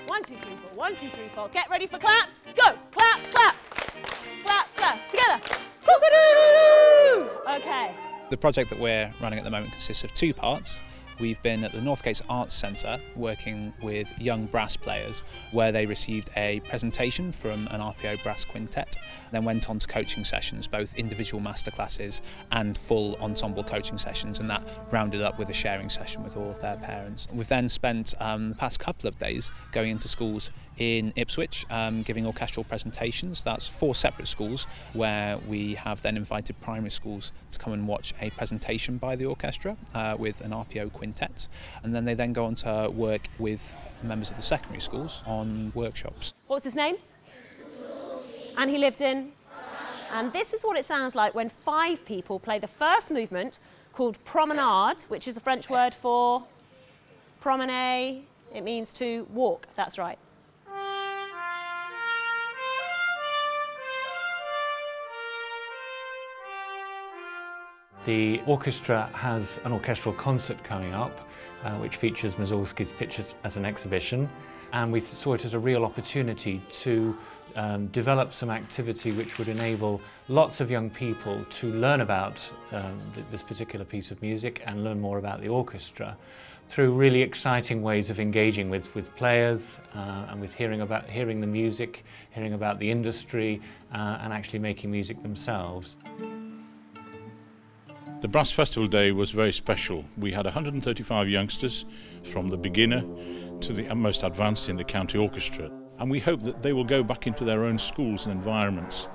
1, 2, 3, 4. 1, 2, 3, 4. Get ready for claps. Go. Clap, clap. Clap, clap. Together. Cock-a-doodle-doo. Okay. The project that we're running at the moment consists of 2 parts. We've been at the Northgate Arts Centre working with young brass players where they received a presentation from an RPO brass quintet, then went on to coaching sessions, both individual masterclasses and full ensemble coaching sessions, and that rounded up with a sharing session with all of their parents. We've then spent the past couple of days going into schools in Ipswich, giving orchestral presentations. That's 4 separate schools where we have then invited primary schools to come and watch a presentation by the orchestra with an RPO quintet, and then they then go on to work with members of the secondary schools on workshops. What's his name? And he lived in? And this is what it sounds like when 5 people play the first movement called promenade, which is the French word for promener. It means to walk, that's right. The orchestra has an orchestral concert coming up, which features Mussorgsky's pictures as an exhibition, and we saw it as a real opportunity to develop some activity which would enable lots of young people to learn about this particular piece of music and learn more about the orchestra through really exciting ways of engaging with players and with hearing the music, hearing about the industry, and actually making music themselves. The Brass Festival Day was very special. We had 135 youngsters from the beginner to the most advanced in the county orchestra, and we hope that they will go back into their own schools and environments.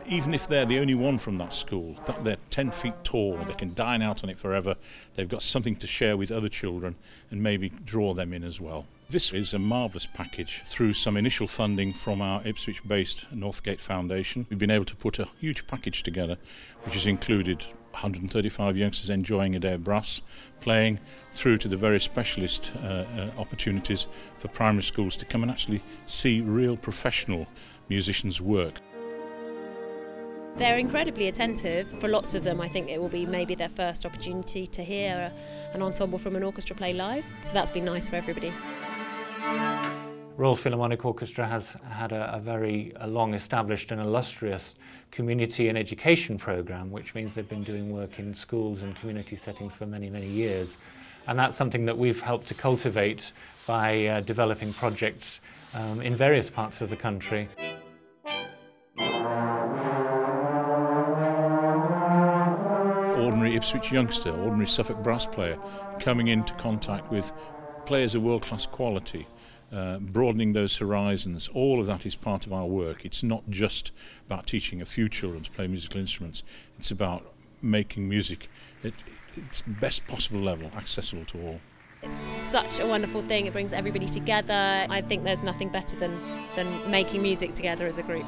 Even if they're the only one from that school, that they're 10 feet tall, they can dine out on it forever, they've got something to share with other children and maybe draw them in as well. This is a marvellous package. Through some initial funding from our Ipswich-based Northgate Foundation, we've been able to put a huge package together which has included 135 youngsters enjoying a day of brass playing, through to the very specialist opportunities for primary schools to come and actually see real professional musicians work. They're incredibly attentive. For lots of them, I think it will be maybe their first opportunity to hear an ensemble from an orchestra play live, so that's been nice for everybody. Royal Philharmonic Orchestra has had a very long established and illustrious community and education programme, which means they've been doing work in schools and community settings for many, many years. And that's something that we've helped to cultivate by developing projects in various parts of the country. Ordinary Ipswich youngster, ordinary Suffolk brass player, coming into contact with players of world-class quality, broadening those horizons, all of that is part of our work. It's not just about teaching a few children to play musical instruments, it's about making music at its best possible level, accessible to all. It's such a wonderful thing, it brings everybody together. I think there's nothing better than making music together as a group.